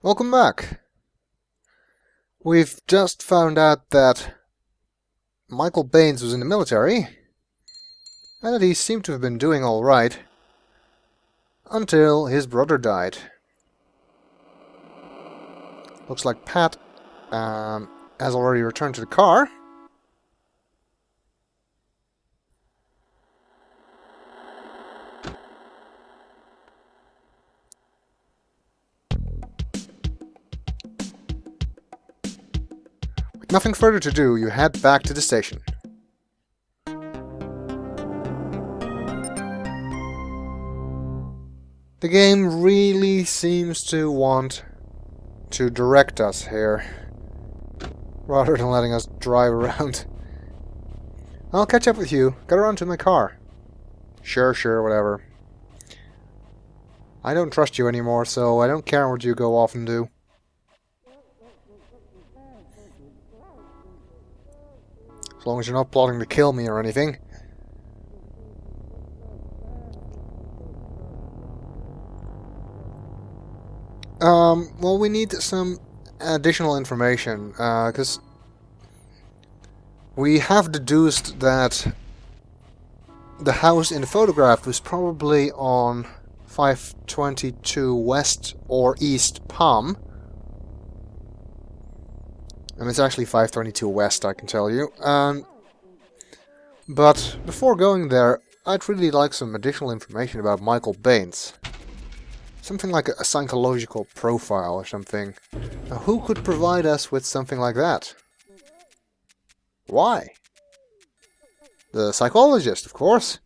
Welcome back. We've just found out that Michael Bains was in the military, and that he seemed to have been doing alright until his brother died. Looks like Pat has already returned to the car. With nothing further to do, you head back to the station. The game really seems to want to direct us here, rather than letting us drive around. I'll catch up with you. Get around to my car. Sure, whatever. I don't trust you anymore, so I don't care what you go off and do. As long as you're not plotting to kill me or anything. Well, we need some additional information, because we have deduced that the house in the photograph was probably on 522 West or East Palm. And it's actually 522 West, I can tell you. But before going there, I'd really like some additional information about Michael Bains. Something like a psychological profile or something. Now, who could provide us with something like that? Why? The psychologist, of course.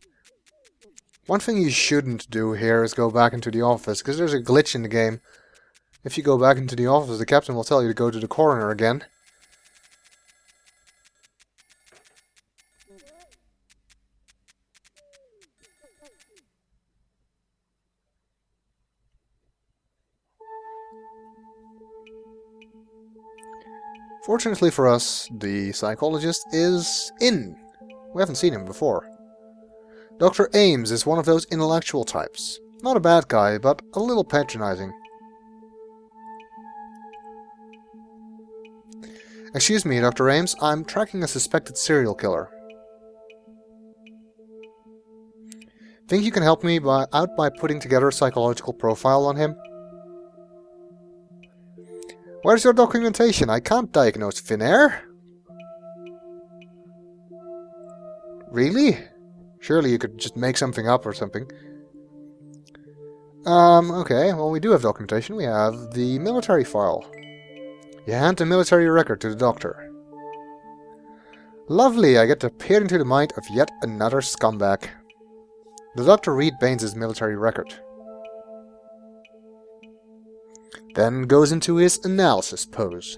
One thing you shouldn't do here is go back into the office, because there's a glitch in the game. If you go back into the office, the captain will tell you to go to the coroner again. Fortunately for us, the psychologist is in. We haven't seen him before. Dr. Ames is one of those intellectual types. Not a bad guy, but a little patronizing. Excuse me, Dr. Ames, I'm tracking a suspected serial killer. Think you can help me out by putting together a psychological profile on him? Where's your documentation? I can't diagnose thin air. Really? Surely you could just make something up or something. Okay, well we do have documentation. We have the military file. You hand the military record to the doctor. Lovely, I get to peer into the mind of yet another scumbag. The doctor reads Baines' military record. Then goes into his analysis pose.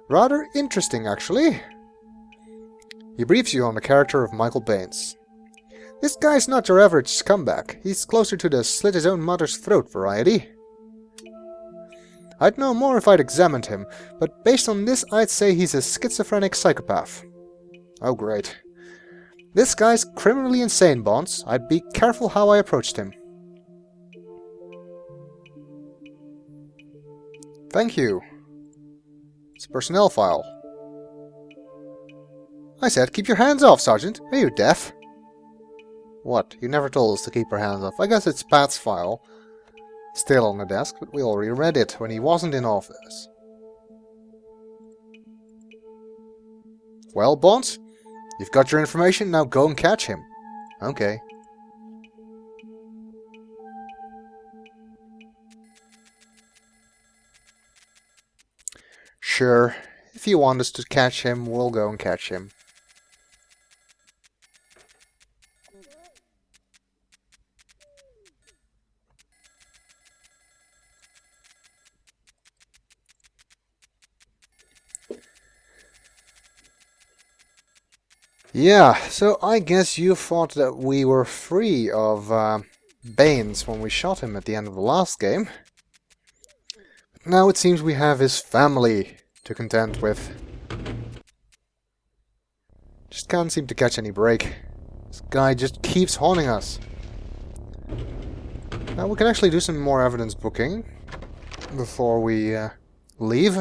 Rather interesting, actually. He briefs you on the character of Michael Bains. This guy's not your average scumbag. He's closer to the slit-his-own-mother's-throat variety. I'd know more if I'd examined him, but based on this I'd say he's a schizophrenic psychopath. Oh great. This guy's criminally insane, Bonds. I'd be careful how I approached him. Thank you. It's a personnel file. I said, keep your hands off, Sergeant. Are you deaf? What? You never told us to keep our hands off. I guess it's Pat's file. Still on the desk, but we already read it when he wasn't in office. Well, Bonds, you've got your information, now go and catch him. Okay. Sure, if you want us to catch him, we'll go and catch him. Yeah, so I guess you thought that we were free of Baines when we shot him at the end of the last game. But now it seems we have his family to contend with. Just can't seem to catch any break. This guy just keeps haunting us. Now we can actually do some more evidence booking before we leave.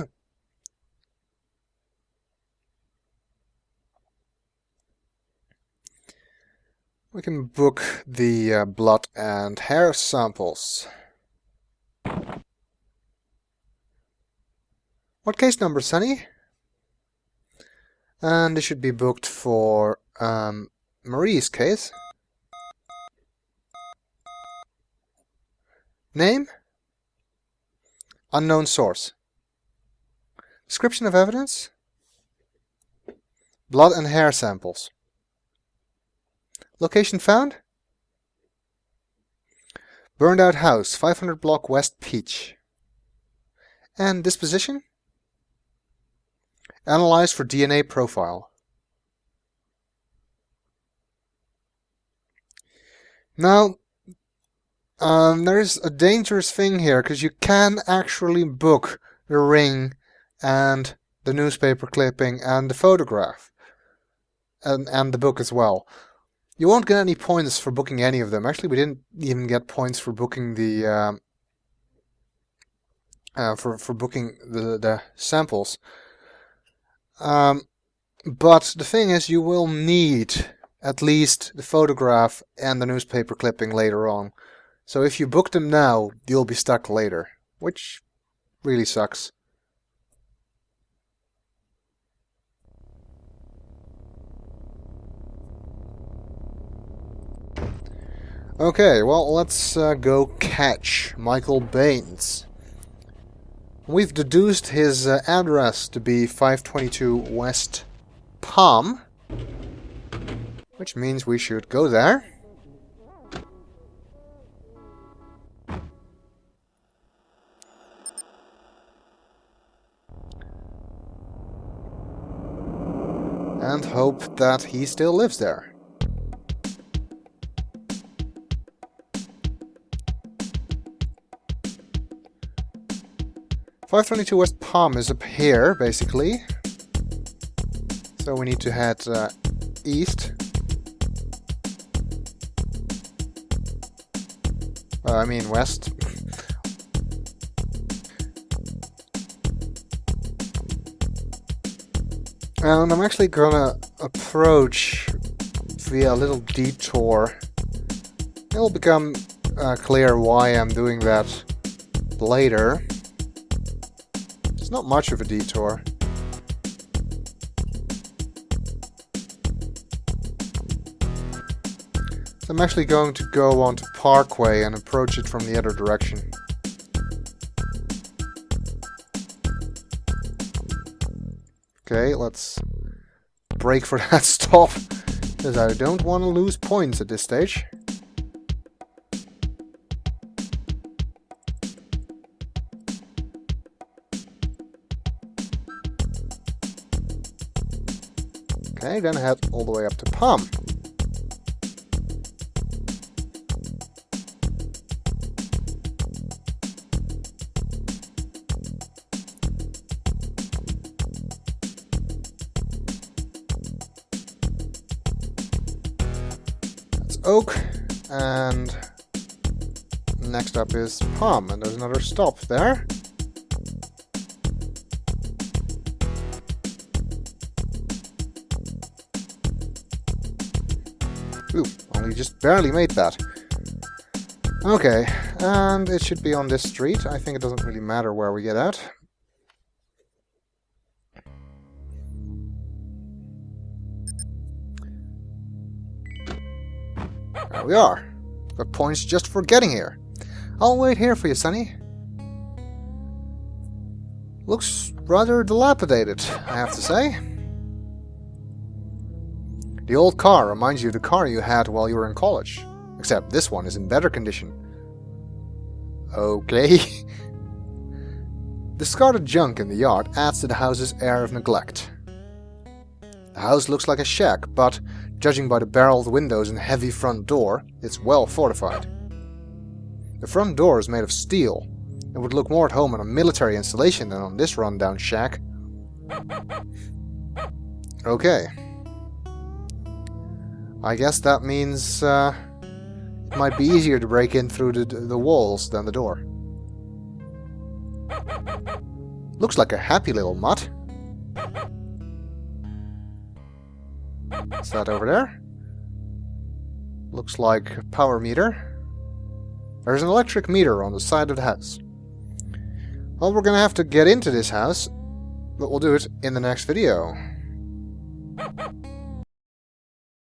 We can book the blood and hair samples. What case number, Sonny? And this should be booked for Marie's case. Name? Unknown source. Description of evidence? Blood and hair samples. Location found? Burned out house, 500 block West Peach. And disposition? Analyzed for DNA profile. Now, there's a dangerous thing here, because you can actually book the ring and the newspaper clipping and the photograph. And the book as well. You won't get any points for booking any of them. Actually, we didn't even get points for booking the the samples. But the thing is, you will need at least the photograph and the newspaper clipping later on. So if you book them now, you'll be stuck later, which really sucks. Okay, well, let's go catch Michael Bains. We've deduced his address to be 522 West Palm, which means we should go there. And hope that he still lives there. .522 West Palm is up here, basically. So we need to head east. I mean west. And I'm actually gonna approach via a little detour. It'll become clear why I'm doing that later. It's not much of a detour. So I'm actually going to go onto Parkway and approach it from the other direction. Okay, let's brake for that stop, because I don't want to lose points at this stage. Okay, then head all the way up to Palm. That's Oak, and next up is Palm, and there's another stop there. Ooh, only just barely made that. Okay, and it should be on this street. I think it doesn't really matter where we get at. There we are. Got points just for getting here. I'll wait here for you, Sonny. Looks rather dilapidated, I have to say. The old car reminds you of the car you had while you were in college. Except this one is in better condition. Okay. Discarded junk in the yard adds to the house's air of neglect. The house looks like a shack, but judging by the barreled windows and heavy front door, it's well fortified. The front door is made of steel. It would look more at home on a military installation than on this rundown shack. Okay. I guess that means It might be easier to break in through the walls than the door. Looks like a happy little mutt. What's that over there? Looks like a power meter. There's an electric meter on the side of the house. Well, we're gonna have to get into this house, but we'll do it in the next video.